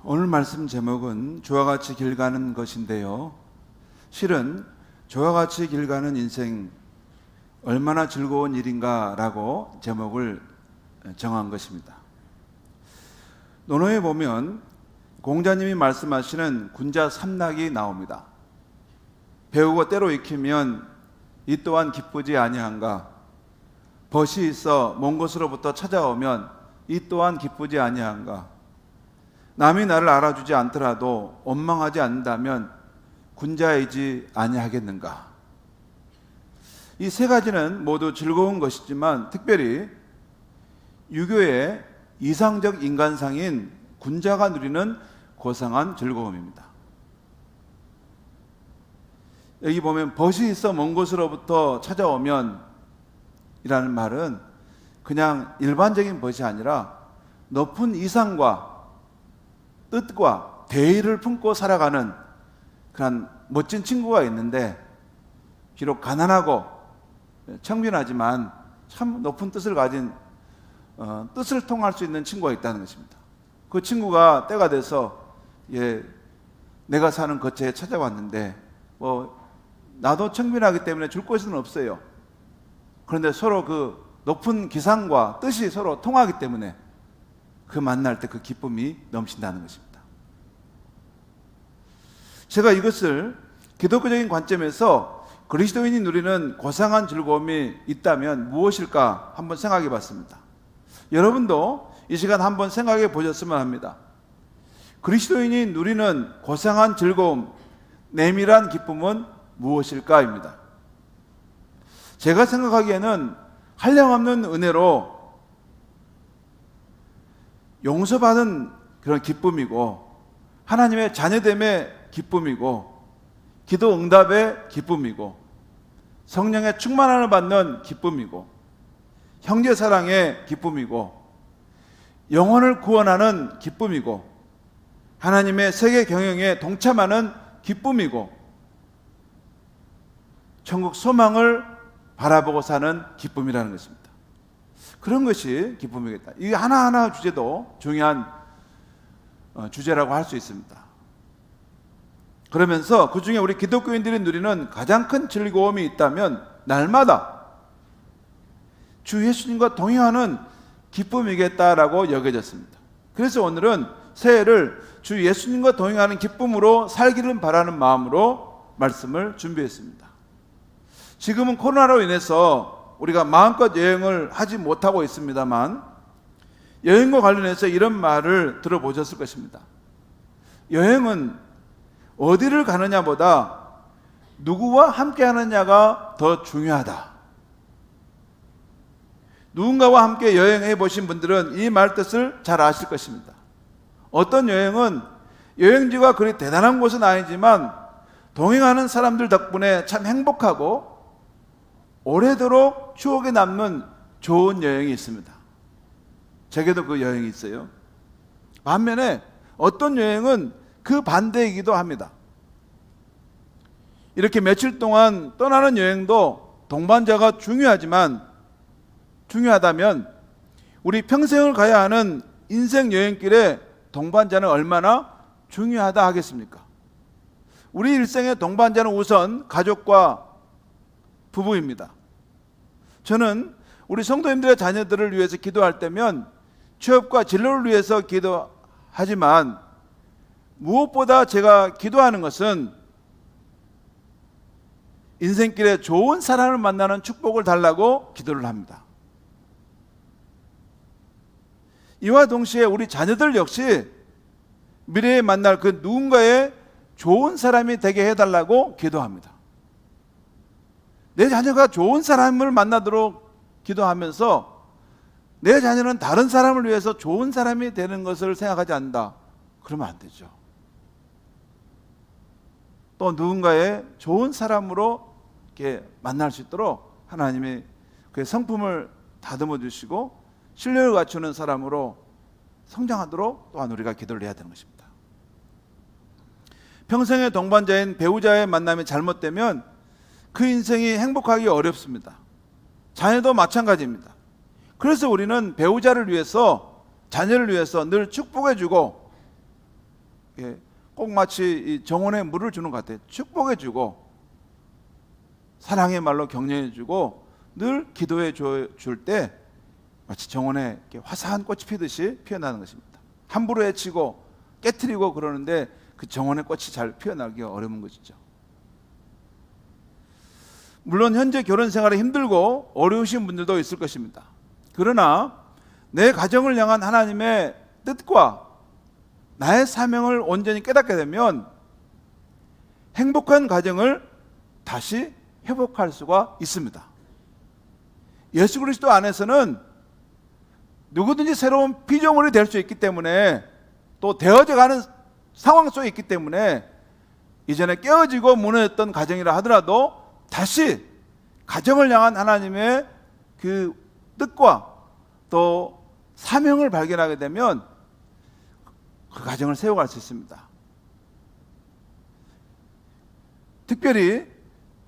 오늘 말씀 제목은 주와 같이 길 가는 것인데요. 실은 주와 같이 길 가는 인생 얼마나 즐거운 일인가 라고 제목을 정한 것입니다. 논어에 보면 공자님이 말씀하시는 군자 삼락이 나옵니다. 배우고 때로 익히면 이 또한 기쁘지 아니한가. 벗이 있어 먼 곳으로부터 찾아오면 이 또한 기쁘지 아니한가. 남이 나를 알아주지 않더라도 원망하지 않는다면 군자이지 아니하겠는가. 이 세 가지는 모두 즐거운 것이지만 특별히 유교의 이상적 인간상인 군자가 누리는 고상한 즐거움입니다. 여기 보면 벗이 있어 먼 곳으로부터 찾아오면 이라는 말은 그냥 일반적인 벗이 아니라 높은 이상과 뜻과 대의를 품고 살아가는 그런 멋진 친구가 있는데, 비록 가난하고 청빈하지만 참 높은 뜻을 가진 뜻을 통할 수 있는 친구가 있다는 것입니다. 그 친구가 때가 돼서 내가 사는 거처에 찾아왔는데 나도 청빈하기 때문에 줄 것은 없어요. 그런데 서로 그 높은 기상과 뜻이 서로 통하기 때문에 그 만날 때 그 기쁨이 넘친다는 것입니다. 제가 이것을 기독교적인 관점에서 그리스도인이 누리는 고상한 즐거움이 있다면 무엇일까 한번 생각해 봤습니다. 여러분도 이 시간 한번 생각해 보셨으면 합니다. 그리스도인이 누리는 고상한 즐거움, 내밀한 기쁨은 무엇일까입니다. 제가 생각하기에는 한량없는 은혜로 용서받은 그런 기쁨이고, 하나님의 자녀됨의 기쁨이고, 기도 응답의 기쁨이고, 성령의 충만함을 받는 기쁨이고, 형제 사랑의 기쁨이고, 영혼을 구원하는 기쁨이고, 하나님의 세계 경영에 동참하는 기쁨이고, 천국 소망을 바라보고 사는 기쁨이라는 것입니다. 그런 것이 기쁨이겠다. 이 하나하나 주제도 중요한 주제라고 할 수 있습니다. 그러면서 그 중에 우리 기독교인들이 누리는 가장 큰 즐거움이 있다면 날마다 주 예수님과 동행하는 기쁨이겠다라고 여겨졌습니다. 그래서 오늘은 새해를 주 예수님과 동행하는 기쁨으로 살기를 바라는 마음으로 말씀을 준비했습니다. 지금은 코로나로 인해서 우리가 마음껏 여행을 하지 못하고 있습니다만, 여행과 관련해서 이런 말을 들어보셨을 것입니다. 여행은 어디를 가느냐보다 누구와 함께 하느냐가 더 중요하다. 누군가와 함께 여행해 보신 분들은 이 말 뜻을 잘 아실 것입니다. 어떤 여행은 여행지가 그리 대단한 곳은 아니지만 동행하는 사람들 덕분에 참 행복하고 오래도록 추억에 남는 좋은 여행이 있습니다. 제게도 그 여행이 있어요. 반면에 어떤 여행은 그 반대이기도 합니다. 이렇게 며칠 동안 떠나는 여행도 동반자가 중요하다면 우리 평생을 가야 하는 인생 여행길에 동반자는 얼마나 중요하다 하겠습니까? 우리 일생의 동반자는 우선 가족과 부부입니다. 저는 우리 성도님들의 자녀들을 위해서 기도할 때면 취업과 진로를 위해서 기도하지만 무엇보다 제가 기도하는 것은 인생길에 좋은 사람을 만나는 축복을 달라고 기도를 합니다. 이와 동시에 우리 자녀들 역시 미래에 만날 그 누군가의 좋은 사람이 되게 해달라고 기도합니다. 내 자녀가 좋은 사람을 만나도록 기도하면서 내 자녀는 다른 사람을 위해서 좋은 사람이 되는 것을 생각하지 않는다. 그러면 안 되죠. 또 누군가의 좋은 사람으로 이렇게 만날 수 있도록 하나님이 그의 성품을 다듬어 주시고 신뢰를 갖추는 사람으로 성장하도록 또한 우리가 기도를 해야 되는 것입니다. 평생의 동반자인 배우자의 만남이 잘못되면 그 인생이 행복하기 어렵습니다. 자녀도 마찬가지입니다. 그래서 우리는 배우자를 위해서, 자녀를 위해서 늘 축복해주고 꼭 마치 이 정원에 물을 주는 것 같아요. 축복해주고 사랑의 말로 격려해주고 늘 기도해 줄 때 마치 정원에 화사한 꽃이 피듯이 피어나는 것입니다. 함부로 해치고 깨트리고 그러는데 그 정원의 꽃이 잘 피어나기가 어려운 것이죠. 물론 현재 결혼 생활이 힘들고 어려우신 분들도 있을 것입니다. 그러나 내 가정을 향한 하나님의 뜻과 나의 사명을 온전히 깨닫게 되면 행복한 가정을 다시 회복할 수가 있습니다. 예수 그리스도 안에서는 누구든지 새로운 피조물이 될 수 있기 때문에 또 되어져 가는 상황 속에 있기 때문에 이전에 깨어지고 무너졌던 가정이라 하더라도 다시 가정을 향한 하나님의 그 뜻과 또 사명을 발견하게 되면 그 가정을 세워갈 수 있습니다. 특별히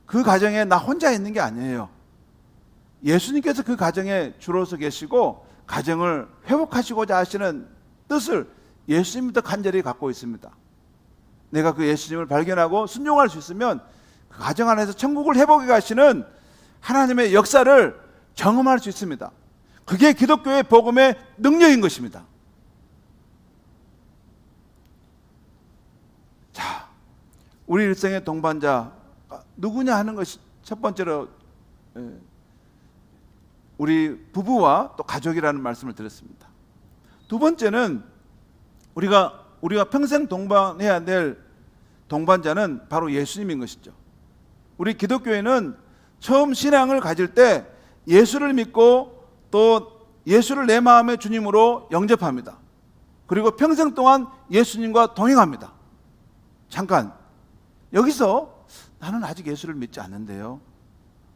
그 가정에 나 혼자 있는 게 아니에요. 예수님께서 그 가정에 주로서 계시고 가정을 회복하시고자 하시는 뜻을 예수님부터 간절히 갖고 있습니다. 내가 그 예수님을 발견하고 순종할 수 있으면 그 가정 안에서 천국을 회복해 가시는 하나님의 역사를 경험할 수 있습니다. 그게 기독교의 복음의 능력인 것입니다. 자, 우리 일생의 동반자 누구냐 하는 것이 첫 번째로 우리 부부와 또 가족이라는 말씀을 드렸습니다. 두 번째는 우리가 평생 동반해야 될 동반자는 바로 예수님인 것이죠. 우리 기독교회는 처음 신앙을 가질 때 예수를 믿고 또 예수를 내 마음의 주님으로 영접합니다. 그리고 평생 동안 예수님과 동행합니다. 잠깐, 여기서 나는 아직 예수를 믿지 않는데요,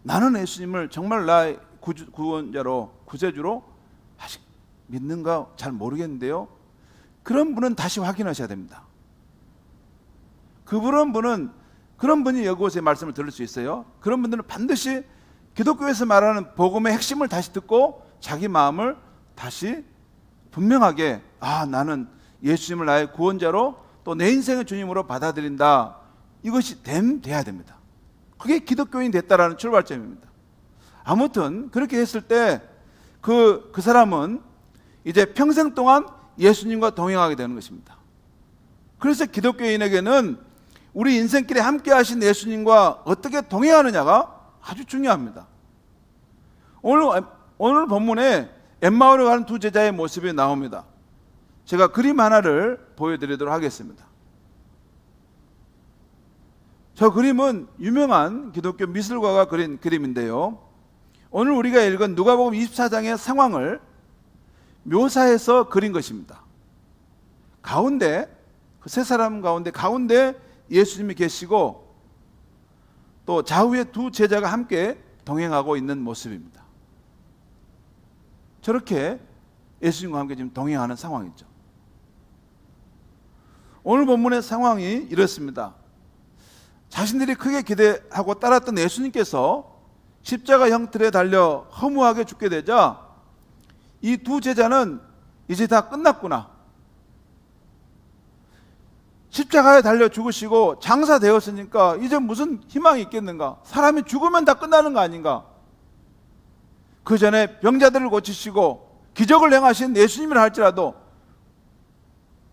나는 예수님을 정말 나의 구원자로 구세주로 아직 믿는가 잘 모르겠는데요, 그런 분은 다시 확인하셔야 됩니다. 그런 분이 여기서 말씀을 들을 수 있어요. 그런 분들은 반드시 기독교에서 말하는 복음의 핵심을 다시 듣고 자기 마음을 다시 분명하게 나는 예수님을 나의 구원자로 또 내 인생의 주님으로 받아들인다, 이것이 돼야 됩니다. 그게 기독교인이 됐다라는 출발점입니다. 아무튼 그렇게 했을 때 그 사람은 이제 평생 동안 예수님과 동행하게 되는 것입니다. 그래서 기독교인에게는 우리 인생길에 함께 하신 예수님과 어떻게 동행하느냐가 아주 중요합니다. 오늘 본문에 엠마오로 가는 두 제자의 모습이 나옵니다. 제가 그림 하나를 보여드리도록 하겠습니다. 저 그림은 유명한 기독교 미술가가 그린 그림인데요, 오늘 우리가 읽은 누가복음 24장의 상황을 묘사해서 그린 것입니다. 가운데 그 세 사람 가운데 예수님이 계시고 또 좌우에 두 제자가 함께 동행하고 있는 모습입니다. 저렇게 예수님과 함께 지금 동행하는 상황이죠. 오늘 본문의 상황이 이렇습니다. 자신들이 크게 기대하고 따랐던 예수님께서 십자가 형틀에 달려 허무하게 죽게 되자 이 두 제자는 이제 다 끝났구나, 십자가에 달려 죽으시고 장사되었으니까 이제 무슨 희망이 있겠는가, 사람이 죽으면 다 끝나는 거 아닌가, 그 전에 병자들을 고치시고 기적을 행하신 예수님이라 할지라도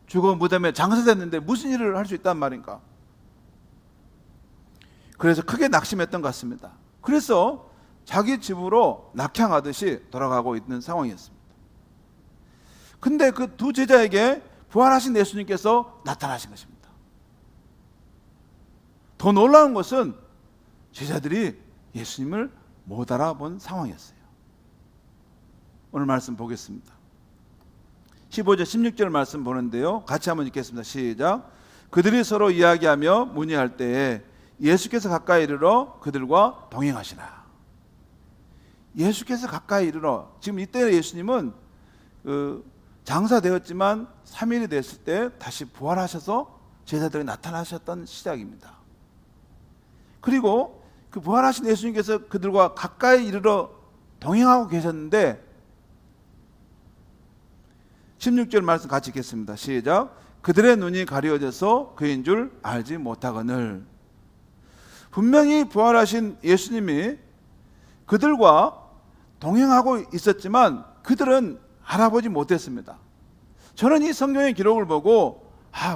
죽어 무덤에 장사됐는데 무슨 일을 할 수 있단 말인가. 그래서 크게 낙심했던 것 같습니다. 그래서 자기 집으로 낙향하듯이 돌아가고 있는 상황이었습니다. 근데 그 두 제자에게 부활하신 예수님께서 나타나신 것입니다. 더 놀라운 것은 제자들이 예수님을 못 알아본 상황이었어요. 오늘 말씀 보겠습니다. 15절 16절 말씀 보는데요, 같이 한번 읽겠습니다. 시작. 그들이 서로 이야기하며 문의할 때에 예수께서 가까이 이르러 그들과 동행하시나. 예수께서 가까이 이르러, 지금 이때 예수님은 장사되었지만 3일이 됐을 때 다시 부활하셔서 제자들이 나타나셨던 시작입니다. 그리고 그 부활하신 예수님께서 그들과 가까이 이르러 동행하고 계셨는데 16절 말씀 같이 읽겠습니다. 시작. 그들의 눈이 가려져서 그인 줄 알지 못하거늘. 분명히 부활하신 예수님이 그들과 동행하고 있었지만 그들은 알아보지 못했습니다. 저는 이 성경의 기록을 보고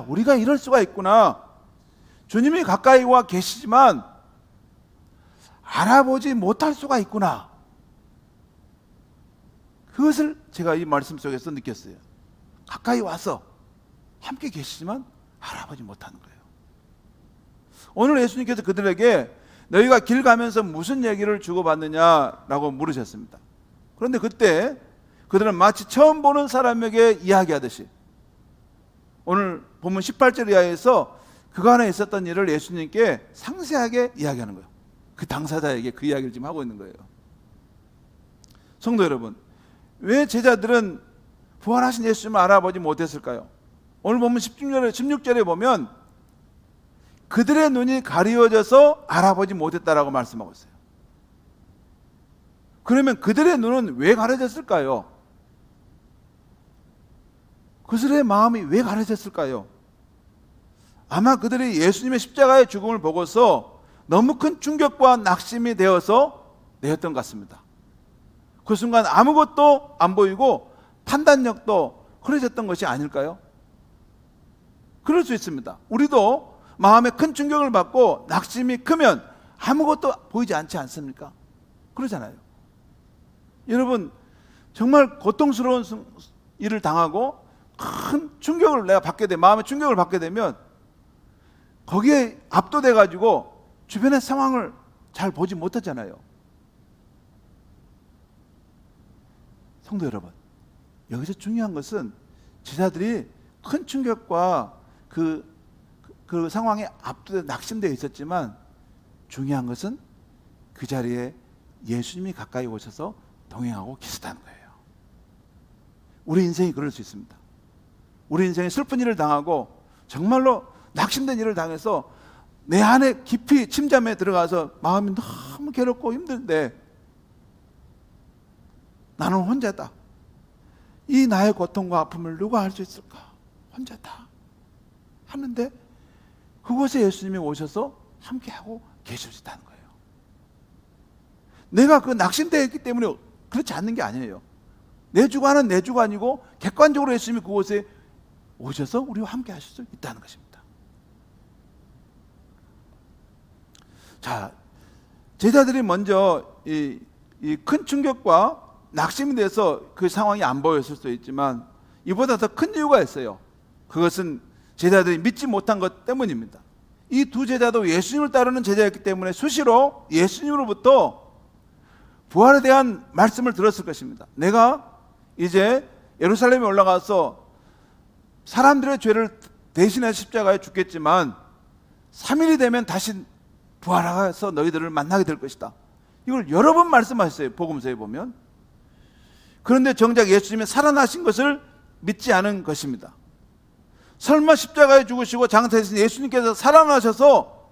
우리가 이럴 수가 있구나. 주님이 가까이 와 계시지만 알아보지 못할 수가 있구나. 그것을 제가 이 말씀 속에서 느꼈어요. 가까이 와서 함께 계시지만 알아보지 못하는 거예요. 오늘 예수님께서 그들에게 너희가 길 가면서 무슨 얘기를 주고받느냐라고 물으셨습니다. 그런데 그때 그들은 마치 처음 보는 사람에게 이야기하듯이 오늘 본문 18절 이하에서 그간에 있었던 일을 예수님께 상세하게 이야기하는 거예요. 그 당사자에게 그 이야기를 지금 하고 있는 거예요. 성도 여러분, 왜 제자들은 부활하신 예수님을 알아보지 못했을까요? 오늘 보면 16절에 보면 그들의 눈이 가리워져서 알아보지 못했다라고 말씀하고 있어요. 그러면 그들의 눈은 왜 가려졌을까요? 그들의 마음이 왜 가려졌을까요? 아마 그들이 예수님의 십자가의 죽음을 보고서 너무 큰 충격과 낙심이 되어서 내었던 것 같습니다. 그 순간 아무것도 안 보이고 판단력도 흐려졌던 것이 아닐까요? 그럴 수 있습니다. 우리도 마음에 큰 충격을 받고 낙심이 크면 아무것도 보이지 않지 않습니까? 그러잖아요. 여러분, 정말 고통스러운 일을 당하고 큰 충격을 내가 받게 돼, 마음의 충격을 받게 되면 거기에 압도돼 가지고 주변의 상황을 잘 보지 못하잖아요. 성도 여러분, 여기서 중요한 것은 제자들이 큰 충격과 그 상황에 압도돼 낙심되어 있었지만 중요한 것은 그 자리에 예수님이 가까이 오셔서 동행하고 계시다는 거예요. 우리 인생이 그럴 수 있습니다. 우리 인생에 슬픈 일을 당하고 정말로 낙심된 일을 당해서 내 안에 깊이 침잠에 들어가서 마음이 너무 괴롭고 힘든데 나는 혼자다. 이 나의 고통과 아픔을 누가 알 수 있을까? 혼자다 하는데 그곳에 예수님이 오셔서 함께하고 계실 수 있다는 거예요. 내가 그 낙심되어 있기 때문에 그렇지 않는 게 아니에요. 내 주관은 내 주관이고 객관적으로 예수님이 그곳에 오셔서 우리와 함께 하실 수 있다는 것입니다. 자, 제자들이 먼저 이 큰 충격과 낙심이 돼서 그 상황이 안 보였을 수도 있지만 이보다 더 큰 이유가 있어요. 그것은 제자들이 믿지 못한 것 때문입니다. 이 두 제자도 예수님을 따르는 제자였기 때문에 수시로 예수님으로부터 부활에 대한 말씀을 들었을 것입니다. 내가 이제 예루살렘에 올라가서 사람들의 죄를 대신해 십자가에 죽겠지만 3일이 되면 다시 부활해서 너희들을 만나게 될 것이다. 이걸 여러 번 말씀하셨어요. 복음서에 보면. 그런데 정작 예수님이 살아나신 것을 믿지 않은 것입니다. 설마 십자가에 죽으시고 장사되신 예수님께서 살아나셔서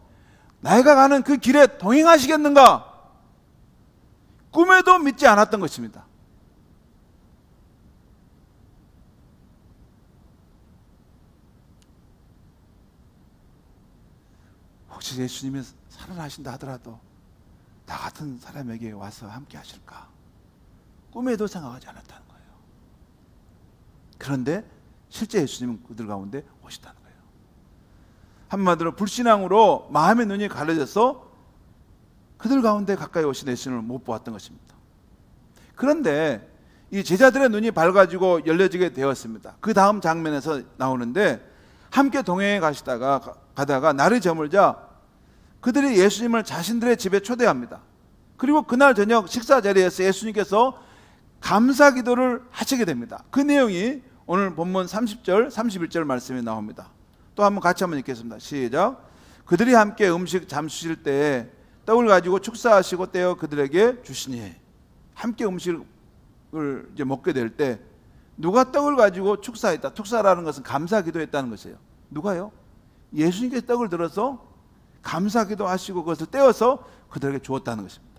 내가 가는 그 길에 동행하시겠는가? 꿈에도 믿지 않았던 것입니다. 혹시 예수님이 살아나신다 하더라도 나 같은 사람에게 와서 함께 하실까? 꿈에도 생각하지 않았다는 거예요. 그런데 실제 예수님은 그들 가운데 오시다는 거예요. 한마디로 불신앙으로 마음의 눈이 가려져서 그들 가운데 가까이 오신 예수님을 못 보았던 것입니다. 그런데 이 제자들의 눈이 밝아지고 열려지게 되었습니다. 그 다음 장면에서 나오는데 함께 동행해 가다가 날이 저물자 그들이 예수님을 자신들의 집에 초대합니다. 그리고 그날 저녁 식사 자리에서 예수님께서 감사 기도를 하시게 됩니다. 그 내용이 오늘 본문 30절, 31절 말씀에 나옵니다. 또 한번 같이 한번 읽겠습니다. 시작. 그들이 함께 음식 잠수실 때에 떡을 가지고 축사하시고 떼어 그들에게 주시니, 함께 음식을 이제 먹게 될 때 누가 떡을 가지고 축사했다. 축사라는 것은 감사 기도했다는 것이에요. 누가요? 예수님께서 떡을 들어서 감사 기도하시고 그것을 떼어서 그들에게 주었다는 것입니다.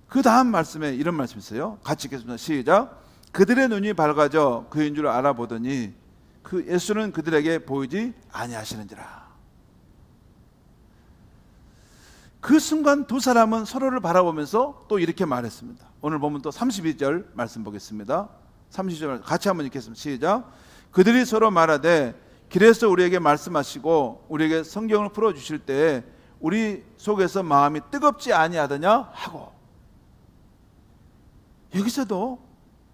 그 다음 말씀에 이런 말씀이 있어요. 같이 읽겠습니다. 시작. 그들의 눈이 밝아져 그인 줄 알아보더니 그 예수는 그들에게 보이지 아니하시는지라. 그 순간 두 사람은 서로를 바라보면서 또 이렇게 말했습니다. 오늘 보면 또 32절 말씀 보겠습니다. 32절 같이 한번 읽겠습니다. 시작. 그들이 서로 말하되 길에서 우리에게 말씀하시고 우리에게 성경을 풀어주실 때에 우리 속에서 마음이 뜨겁지 아니하더냐 하고. 여기서도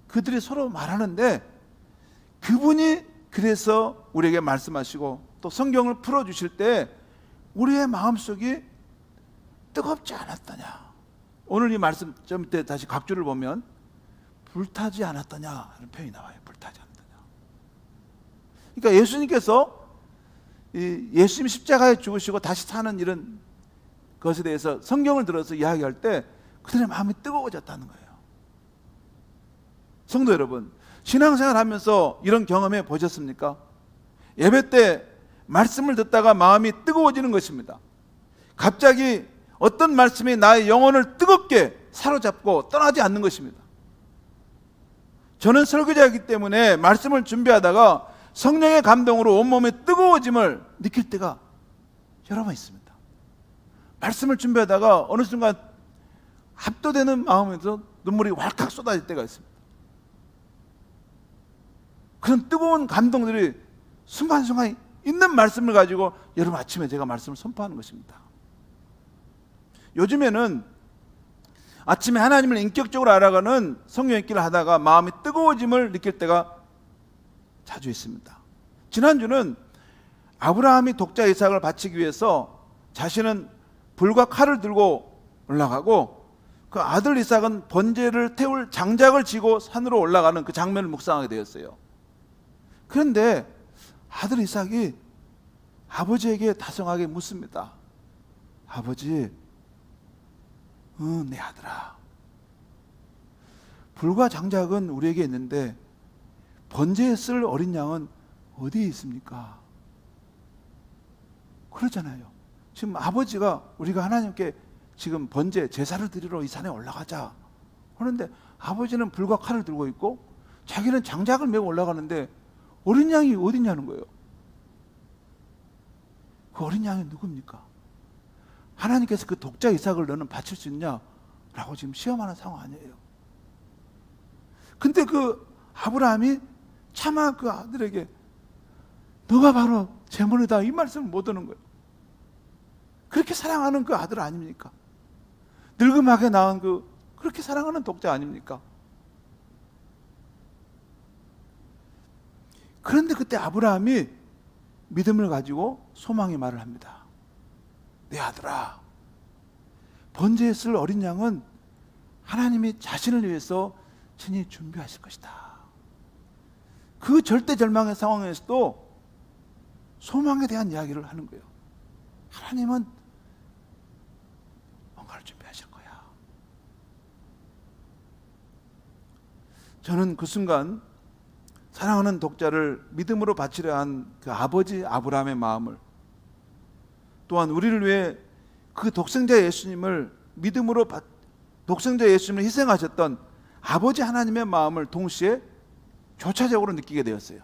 그들이 서로 말하는데 그분이 그래서 우리에게 말씀하시고 또 성경을 풀어주실 때 우리의 마음속이 뜨겁지 않았더냐. 오늘 이 말씀 좀 때 다시 각주를 보면 불타지 않았더냐 하는 표현이 나와요. 불타지 않았더냐. 그러니까 예수님께서 예수님 십자가에 죽으시고 다시 사는 이런 것에 대해서 성경을 들어서 이야기할 때 그들의 마음이 뜨거워졌다는 거예요. 성도 여러분, 신앙생활 하면서 이런 경험해 보셨습니까? 예배 때 말씀을 듣다가 마음이 뜨거워지는 것입니다. 갑자기 어떤 말씀이 나의 영혼을 뜨겁게 사로잡고 떠나지 않는 것입니다. 저는 설교자이기 때문에 말씀을 준비하다가 성령의 감동으로 온몸이 뜨거워짐을 느낄 때가 여러 번 있습니다. 말씀을 준비하다가 어느 순간 압도되는 마음에서 눈물이 왈칵 쏟아질 때가 있습니다. 그런 뜨거운 감동들이 순간순간 있는 말씀을 가지고 여러분 아침에 제가 말씀을 선포하는 것입니다. 요즘에는 아침에 하나님을 인격적으로 알아가는 성령의 길을 하다가 마음이 뜨거워짐을 느낄 때가 자주 있습니다. 지난주는 아브라함이 독자 이삭을 바치기 위해서 자신은 불과 칼을 들고 올라가고 그 아들 이삭은 번제를 태울 장작을 지고 산으로 올라가는 그 장면을 묵상하게 되었어요. 그런데 아들 이삭이 아버지에게 다정하게 묻습니다. 아버지, 내 아들아, 불과 장작은 우리에게 있는데 번제에 쓸 어린 양은 어디에 있습니까? 그러잖아요. 지금 아버지가 우리가 하나님께 지금 번제 제사를 드리러 이 산에 올라가자 하는데 아버지는 불과 칼을 들고 있고 자기는 장작을 메고 올라가는데 어린 양이 어디냐는 거예요. 그 어린 양이 누굽니까? 하나님께서 그 독자 이삭을 너는 바칠 수 있냐라고 지금 시험하는 상황 아니에요. 근데 그 아브라함이 차마 그 아들에게 너가 바로 제물이다 이 말씀을 못 하는 거예요. 그렇게 사랑하는 그 아들 아닙니까? 늙음하게 낳은 그렇게 사랑하는 독자 아닙니까? 그런데 그때 아브라함이 믿음을 가지고 소망의 말을 합니다. 내 아들아, 번제에 쓸 어린 양은 하나님이 자신을 위해서 친히 준비하실 것이다. 그 절대절망의 상황에서도 소망에 대한 이야기를 하는 거예요. 하나님은 뭔가를 준비하실 거야. 저는 그 순간 사랑하는 독자를 믿음으로 바치려 한 그 아버지 아브라함의 마음을, 또한 우리를 위해 그 독생자 예수님을 믿음으로 독생자 예수님을 희생하셨던 아버지 하나님의 마음을 동시에 교차적으로 느끼게 되었어요.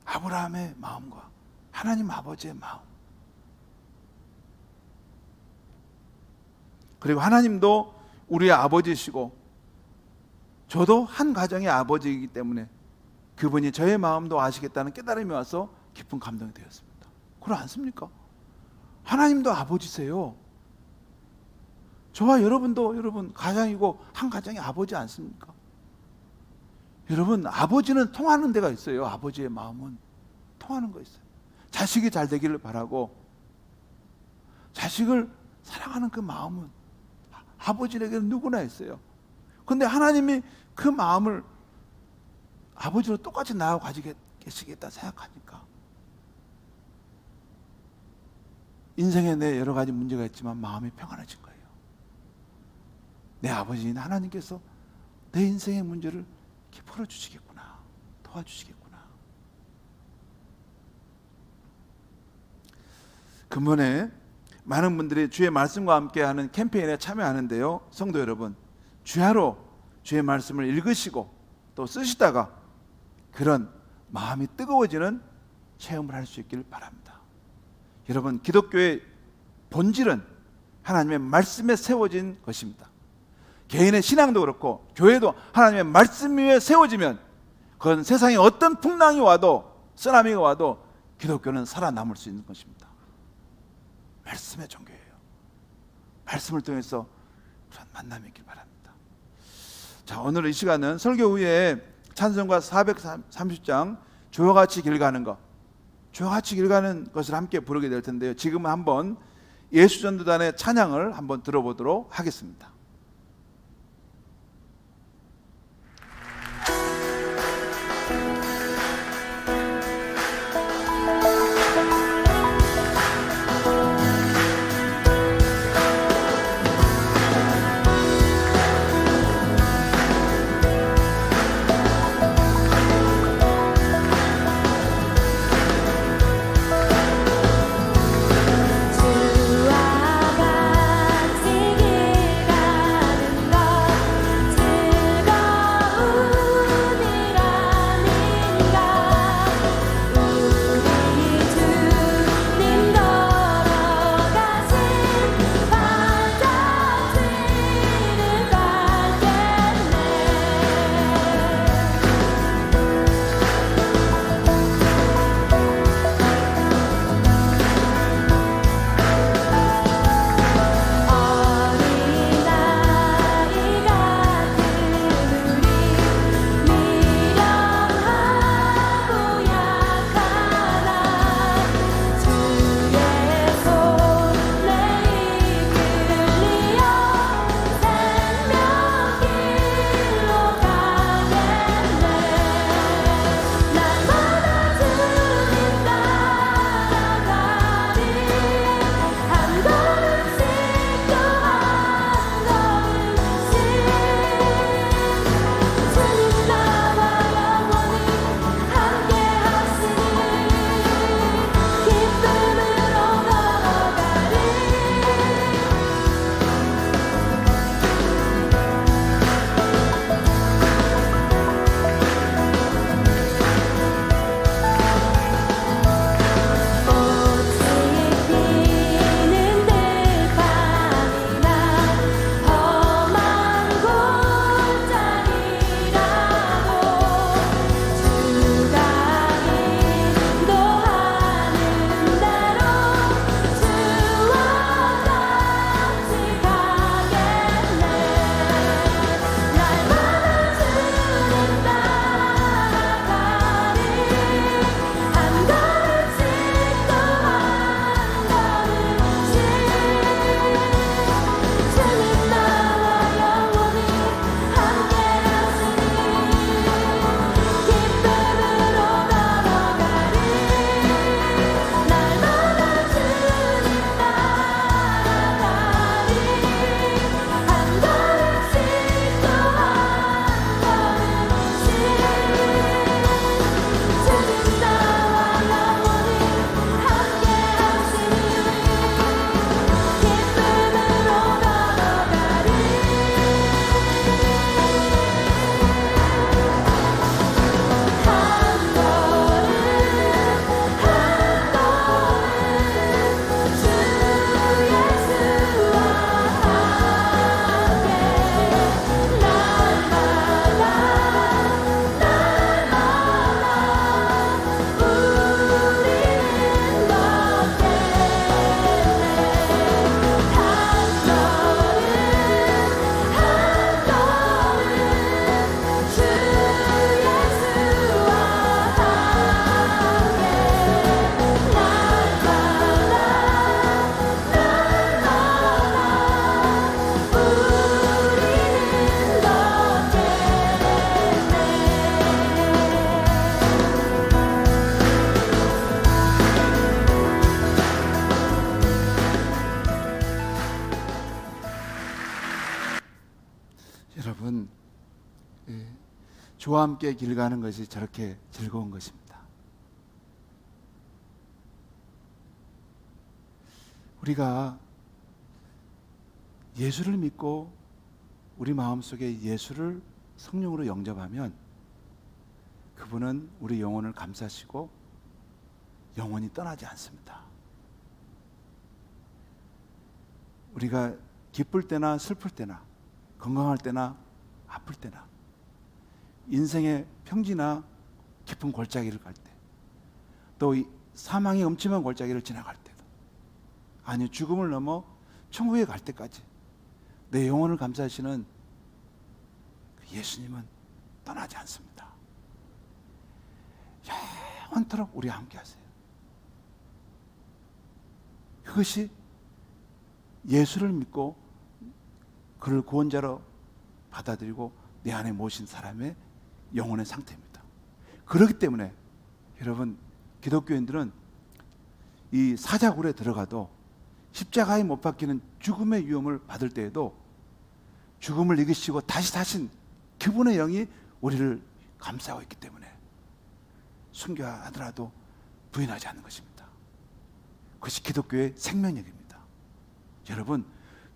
아브라함의 마음과 하나님 아버지의 마음. 그리고 하나님도 우리의 아버지시고 저도 한 가정의 아버지이기 때문에 그분이 저의 마음도 아시겠다는 깨달음이 와서 깊은 감동이 되었습니다. 그렇지 않습니까? 하나님도 아버지세요. 저와 여러분도 여러분 가장이고 한 가정의 아버지 않습니까? 여러분 아버지는 통하는 데가 있어요. 아버지의 마음은 통하는 거 있어요. 자식이 잘 되기를 바라고 자식을 사랑하는 그 마음은 아버지에게는 누구나 있어요. 그런데 하나님이 그 마음을 아버지로 똑같이 나하고 가지고 계시겠다 생각하니까 인생에 내 여러 가지 문제가 있지만 마음이 평안해진 거예요. 내 아버지인 하나님께서 내 인생의 문제를 이렇게 풀어주시겠구나, 도와주시겠구나. 근본에 많은 분들이 주의 말씀과 함께하는 캠페인에 참여하는데요. 성도 여러분, 주야로 주의 말씀을 읽으시고 또 쓰시다가 그런 마음이 뜨거워지는 체험을 할 수 있길 바랍니다. 여러분, 기독교의 본질은 하나님의 말씀에 세워진 것입니다. 개인의 신앙도 그렇고 교회도 하나님의 말씀 위에 세워지면 그건 세상에 어떤 풍랑이 와도 쓰나미가 와도 기독교는 살아남을 수 있는 것입니다. 말씀의 종교예요. 말씀을 통해서 만남이 있길 바랍니다. 자, 오늘 이 시간은 설교 후에 찬송가 430장 주와 같이 길 가는 것, 주와 같이 길 가는 것을 함께 부르게 될 텐데요. 지금은 한번 예수전도단의 찬양을 한번 들어보도록 하겠습니다. 여러분, 주와 함께 길 가는 것이 저렇게 즐거운 것입니다. 우리가 예수를 믿고 우리 마음속에 예수를 성령으로 영접하면 그분은 우리 영혼을 감싸시고 영원히 떠나지 않습니다. 우리가 기쁠 때나 슬플 때나 건강할 때나 아플 때나 인생의 평지나 깊은 골짜기를 갈 때, 또 이 사망의 음침한 골짜기를 지나갈 때도, 아니 죽음을 넘어 천국에 갈 때까지 내 영혼을 감싸시는 그 예수님은 떠나지 않습니다. 영원토록 우리와 함께 하세요. 그것이 예수를 믿고 그를 구원자로 받아들이고 내 안에 모신 사람의 영혼의 상태입니다. 그렇기 때문에 여러분, 기독교인들은 이 사자굴에 들어가도 십자가에 못 박히는 죽음의 위험을 받을 때에도 죽음을 이기시고 다시 사신 그분의 영이 우리를 감싸고 있기 때문에 순교하더라도 부인하지 않는 것입니다. 그것이 기독교의 생명력입니다. 여러분,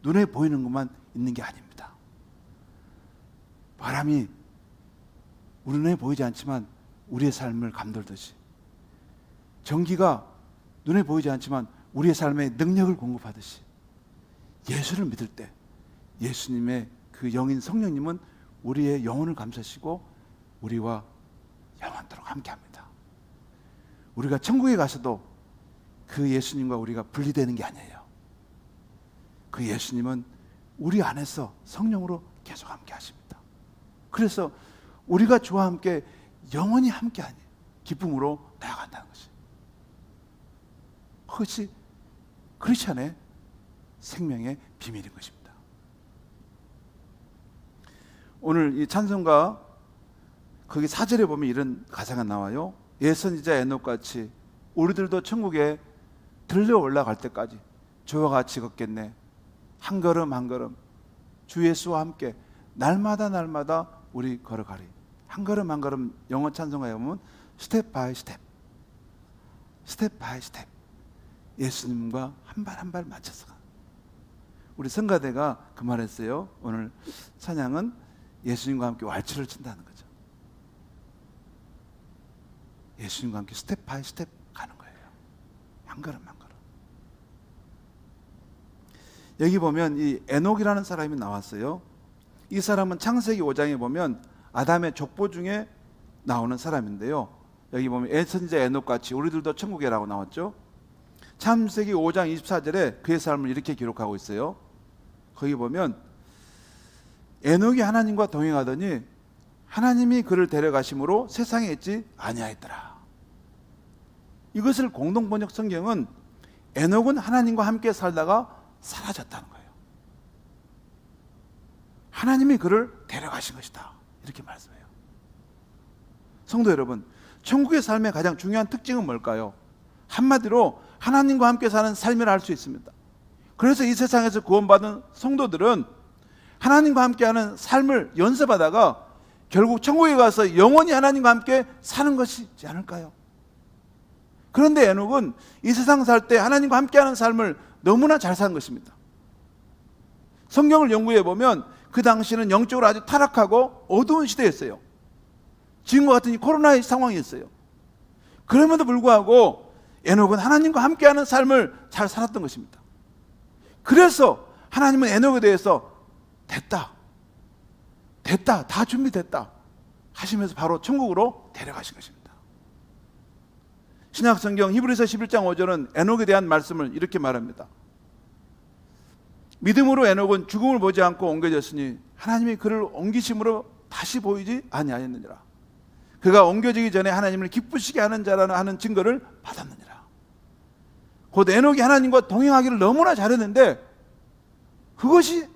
눈에 보이는 것만 있는 게 아닙니다. 바람이 우리 눈에 보이지 않지만 우리의 삶을 감돌듯이, 전기가 눈에 보이지 않지만 우리의 삶에 능력을 공급하듯이, 예수를 믿을 때 예수님의 그 영인 성령님은 우리의 영혼을 감싸시고 우리와 영원토록 함께합니다. 우리가 천국에 가서도 그 예수님과 우리가 분리되는 게 아니에요. 그 예수님은 우리 안에서 성령으로 계속 함께 하십니다. 그래서 우리가 주와 함께 영원히 함께하니 기쁨으로 나아간다는 것이, 그것이 크리스천의 생명의 비밀인 것입니다. 오늘 이 찬송가 거기 4절에 보면 이런 가사가 나와요. 예선지자 에녹같이 우리들도 천국에 들려 올라갈 때까지 주와 같이 걷겠네. 한 걸음 한 걸음 주 예수와 함께 날마다 날마다 우리 걸어가리. 한 걸음 한 걸음 영어 찬송가에 보면 스텝 바이 스텝, 스텝 바이 스텝, 예수님과 한 발 한 발 맞춰서 가. 우리 성가대가 그 말했어요. 오늘 찬양은 예수님과 함께 왈츠를 춘다는 거죠. 예수님과 함께 스텝 바이 스텝 가는 거예요. 한 걸음 한 걸음. 여기 보면 이 에녹이라는 사람이 나왔어요. 이 사람은 창세기 5장에 보면 아담의 족보 중에 나오는 사람인데요. 여기 보면 예선지자 에녹같이 우리들도 천국에라고 나왔죠. 창세기 5장 24절에 그의 삶을 이렇게 기록하고 있어요. 거기 보면 에녹이 하나님과 동행하더니 하나님이 그를 데려가심으로 세상에 있지 아니하였더라. 이것을 공동번역 성경은 에녹은 하나님과 함께 살다가 사라졌다는 거예요. 하나님이 그를 데려가신 것이다, 이렇게 말씀해요. 성도 여러분, 천국의 삶의 가장 중요한 특징은 뭘까요? 한마디로 하나님과 함께 사는 삶이라 할 수 있습니다. 그래서 이 세상에서 구원받은 성도들은 하나님과 함께하는 삶을 연습하다가 결국 천국에 가서 영원히 하나님과 함께 사는 것이지 않을까요? 그런데 에녹은 이 세상 살 때 하나님과 함께하는 삶을 너무나 잘 산 것입니다. 성경을 연구해 보면 그 당시는 영적으로 아주 타락하고 어두운 시대였어요. 지금과 같은 이 코로나의 상황이었어요. 그럼에도 불구하고 에녹은 하나님과 함께하는 삶을 잘 살았던 것입니다. 그래서 하나님은 에녹에 대해서 됐다, 다 준비됐다 하시면서 바로 천국으로 데려가신 것입니다. 신약성경 히브리서 11장 5절은 에녹에 대한 말씀을 이렇게 말합니다. 믿음으로 에녹은 죽음을 보지 않고 옮겨졌으니 하나님이 그를 옮기심으로 다시 보이지 아니하였느니라. 그가 옮겨지기 전에 하나님을 기쁘시게 하는 자라는 하는 증거를 받았느니라. 곧 에녹이 하나님과 동행하기를 너무나 잘했는데 그것이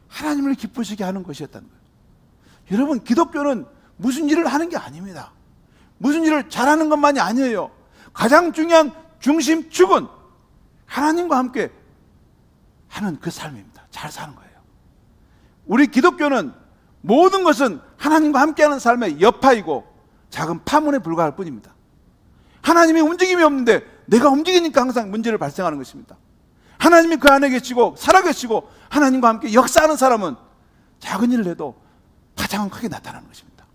하나님을 기쁘시게 하는 것이었다는 거예요. 여러분, 기독교는 무슨 일을 하는 게 아닙니다. 무슨 일을 잘하는 것만이 아니에요. 가장 중요한 중심축은 하나님과 함께 하는 그 삶입니다. 잘 사는 거예요. 우리 기독교는 모든 것은 하나님과 함께하는 삶의 여파이고 작은 파문에 불과할 뿐입니다. 하나님이 움직임이 없는데 내가 움직이니까 항상 문제를 발생하는 것입니다. 하나님이 그 안에 계시고 살아계시고 하나님과 함께 역사하는 사람은 작은 일을 해도 가장 크게 나타나는 것입니다.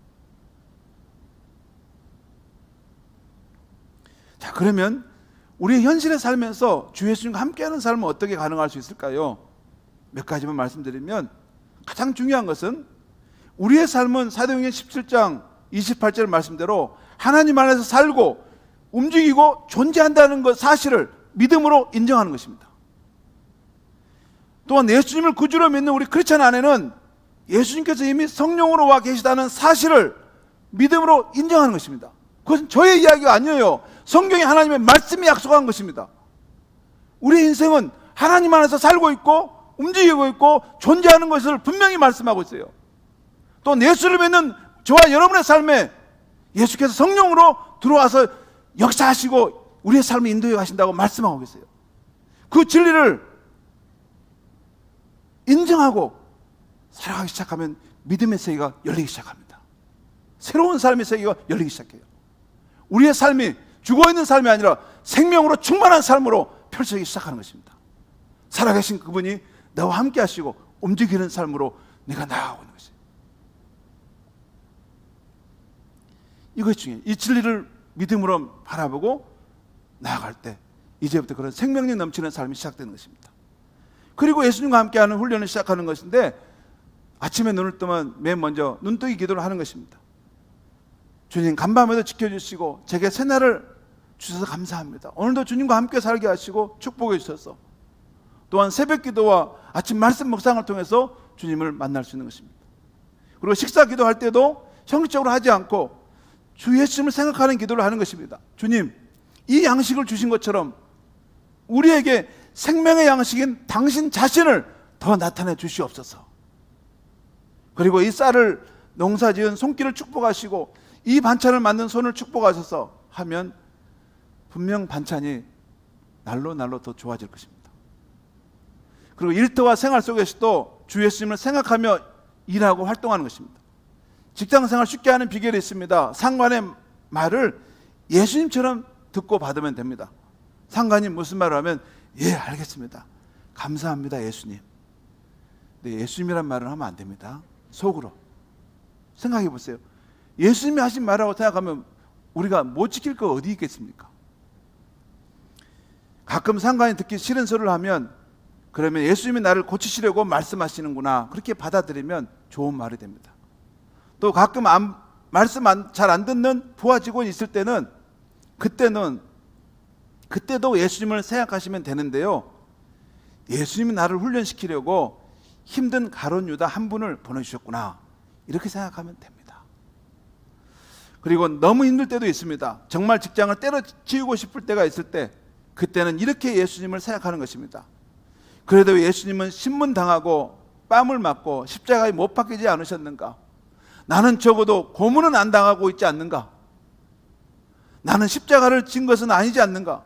자, 그러면 우리의 현실에 살면서 주 예수님과 함께하는 삶은 어떻게 가능할 수 있을까요? 몇 가지만 말씀드리면, 가장 중요한 것은 우리의 삶은 사도행전 17장 28절 말씀대로 하나님 안에서 살고 움직이고 존재한다는 것 사실을 믿음으로 인정하는 것입니다. 또한 예수님을 구주로 믿는 우리 크리스찬 안에는 예수님께서 이미 성령으로 와 계시다는 사실을 믿음으로 인정하는 것입니다. 그것은 저의 이야기가 아니에요. 성경이 하나님의 말씀이 약속한 것입니다. 우리 인생은 하나님 안에서 살고 있고 움직이고 있고 존재하는 것을 분명히 말씀하고 있어요. 또 예수를 믿는 저와 여러분의 삶에 예수께서 성령으로 들어와서 역사하시고 우리의 삶을 인도해 가신다고 말씀하고 계세요. 그 진리를 인정하고 살아가기 시작하면 믿음의 세계가 열리기 시작합니다. 새로운 삶의 세계가 열리기 시작해요. 우리의 삶이 죽어있는 삶이 아니라 생명으로 충만한 삶으로 펼쳐지기 시작하는 것입니다. 살아계신 그분이 나와 함께 하시고 움직이는 삶으로 내가 나아가고 있는 것입니다. 이것이 중요해요. 이 진리를 믿음으로 바라보고 나아갈 때 이제부터 그런 생명력 넘치는 삶이 시작되는 것입니다. 그리고 예수님과 함께하는 훈련을 시작하는 것인데, 아침에 눈을 뜨면 맨 먼저 눈뜨기 기도를 하는 것입니다. 주님, 간밤에도 지켜주시고 제게 새날을 주셔서 감사합니다. 오늘도 주님과 함께 살게 하시고 축복해 주셔서, 또한 새벽 기도와 아침 말씀 묵상을 통해서 주님을 만날 수 있는 것입니다. 그리고 식사 기도할 때도 형식적으로 하지 않고 주 예수님을 생각하는 기도를 하는 것입니다. 주님, 이 양식을 주신 것처럼 우리에게 생명의 양식인 당신 자신을 더 나타내 주시옵소서. 그리고 이 쌀을 농사지은 손길을 축복하시고 이 반찬을 만든 손을 축복하셔서 하면 분명 반찬이 날로 날로 더 좋아질 것입니다. 그리고 일터와 생활 속에서도 주 예수님을 생각하며 일하고 활동하는 것입니다. 직장생활 쉽게 하는 비결이 있습니다. 상관의 말을 예수님처럼 듣고 받으면 됩니다. 상관이 무슨 말을 하면 예, 알겠습니다. 감사합니다, 예수님. 근데 예수님이란 말을 하면 안 됩니다. 속으로 생각해 보세요. 예수님이 하신 말이라고 생각하면 우리가 못 지킬 거 어디 있겠습니까? 가끔 상관이 듣기 싫은 소리를 하면, 그러면 예수님이 나를 고치시려고 말씀하시는구나, 그렇게 받아들이면 좋은 말이 됩니다. 또 가끔 말씀 잘 안 듣는 부하 직원이 있을 때는 그때도 예수님을 생각하시면 되는데요, 예수님이 나를 훈련시키려고 힘든 가룟 유다 한 분을 보내주셨구나, 이렇게 생각하면 됩니다. 그리고 너무 힘들 때도 있습니다. 정말 직장을 때려치우고 싶을 때가 있을 때, 그때는 이렇게 예수님을 생각하는 것입니다. 그래도 예수님은 신문당하고 뺨을 맞고 십자가에 못 박히지 않으셨는가? 나는 적어도 고문은 안 당하고 있지 않는가? 나는 십자가를 진 것은 아니지 않는가?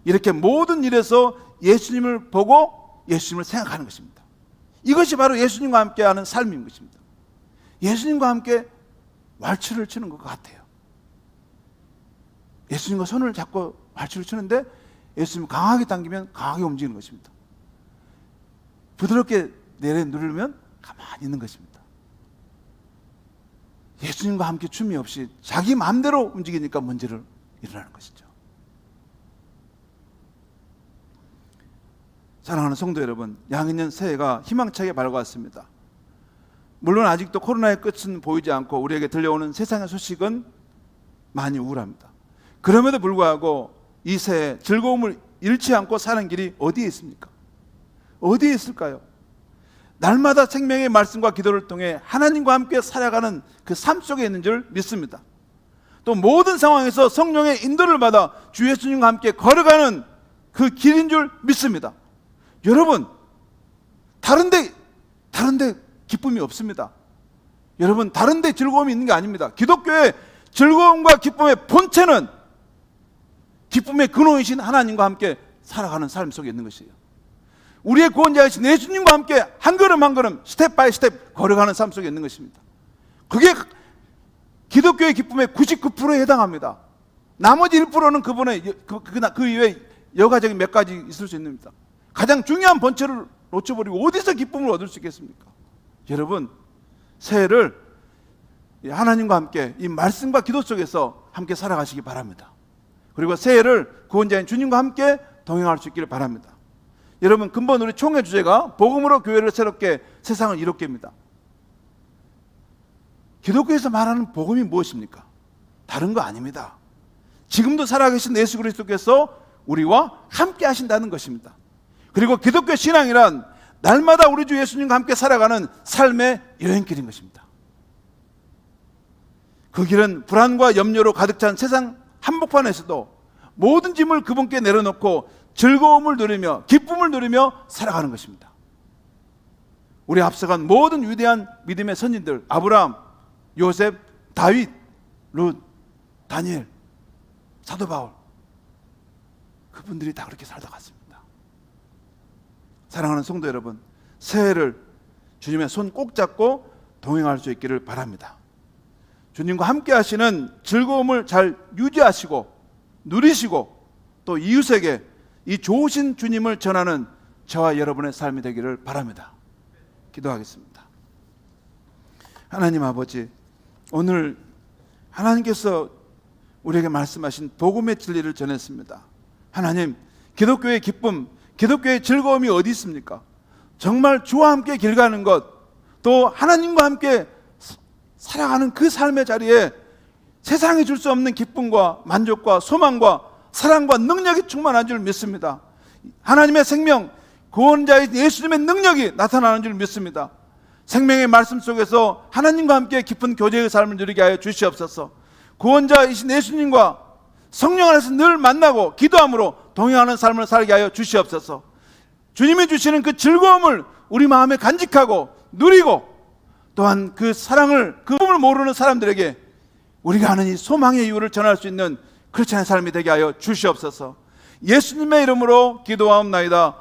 이렇게 모든 일에서 예수님을 보고 예수님을 생각하는 것입니다. 이것이 바로 예수님과 함께하는 삶인 것입니다. 예수님과 함께 왈츠를 추는 것 같아요. 예수님과 손을 잡고 왈츠를 추는데 예수님 강하게 당기면 강하게 움직이는 것입니다. 부드럽게 내려 누르면 가만히 있는 것입니다. 예수님과 함께 춤이 없이 자기 마음대로 움직이니까 문제를 일어나는 것이죠. 사랑하는 성도 여러분, 양인년 새해가 희망차게 밝아왔습니다. 물론 아직도 코로나의 끝은 보이지 않고 우리에게 들려오는 세상의 소식은 많이 우울합니다. 그럼에도 불구하고 이 새해 즐거움을 잃지 않고 사는 길이 어디에 있습니까? 어디에 있을까요? 날마다 생명의 말씀과 기도를 통해 하나님과 함께 살아가는 그 삶 속에 있는 줄 믿습니다. 또 모든 상황에서 성령의 인도를 받아 주 예수님과 함께 걸어가는 그 길인 줄 믿습니다. 여러분, 다른데 기쁨이 없습니다. 여러분, 다른데 즐거움이 있는 게 아닙니다. 기독교의 즐거움과 기쁨의 본체는 기쁨의 근원이신 하나님과 함께 살아가는 삶 속에 있는 것이에요. 우리의 구원자이신 예수님과 함께 한 걸음 한 걸음 스텝 바이 스텝 걸어가는 삶 속에 있는 것입니다. 그게 기독교의 기쁨의 99%에 해당합니다. 나머지 1%는 그 이외에 여가적인 몇 가지 있을 수 있습니다. 가장 중요한 본체를 놓쳐버리고 어디서 기쁨을 얻을 수 있겠습니까? 여러분, 새해를 하나님과 함께 이 말씀과 기도 속에서 함께 살아가시기 바랍니다. 그리고 새해를 구원자인 주님과 함께 동행할 수 있기를 바랍니다. 여러분, 근본 우리 총회 주제가 복음으로 교회를 새롭게 세상을 이롭게입니다. 기독교에서 말하는 복음이 무엇입니까? 다른 거 아닙니다. 지금도 살아계신 예수 그리스도께서 우리와 함께 하신다는 것입니다. 그리고 기독교 신앙이란 날마다 우리 주 예수님과 함께 살아가는 삶의 여행길인 것입니다. 그 길은 불안과 염려로 가득 찬 세상 한복판에서도 모든 짐을 그분께 내려놓고 즐거움을 누리며 기쁨을 누리며 살아가는 것입니다. 우리 앞서간 모든 위대한 믿음의 선진들, 아브라함, 요셉, 다윗, 룻, 다니엘, 사도 바울, 그분들이 다 그렇게 살다 갔습니다. 사랑하는 성도 여러분, 새해를 주님의 손 꼭 잡고 동행할 수 있기를 바랍니다. 주님과 함께 하시는 즐거움을 잘 유지하시고 누리시고 또 이웃에게 이 좋으신 주님을 전하는 저와 여러분의 삶이 되기를 바랍니다. 기도하겠습니다. 하나님 아버지, 오늘 하나님께서 우리에게 말씀하신 복음의 진리를 전했습니다. 하나님, 기독교의 기쁨, 기독교의 즐거움이 어디 있습니까? 정말 주와 함께 길 가는 것, 또 하나님과 함께 살아가는 그 삶의 자리에 세상이 줄 수 없는 기쁨과 만족과 소망과 사랑과 능력이 충만한 줄 믿습니다. 하나님의 생명, 구원자의 예수님의 능력이 나타나는 줄 믿습니다. 생명의 말씀 속에서 하나님과 함께 깊은 교제의 삶을 누리게 하여 주시옵소서. 구원자이신 예수님과 성령 안에서 늘 만나고 기도함으로 동행하는 삶을 살게 하여 주시옵소서. 주님이 주시는 그 즐거움을 우리 마음에 간직하고 누리고 또한 그 사랑을, 그 꿈을 모르는 사람들에게 우리가 아는 이 소망의 이유를 전할 수 있는 크리스찬의 삶이 되게 하여 주시옵소서. 예수님의 이름으로 기도하옵나이다.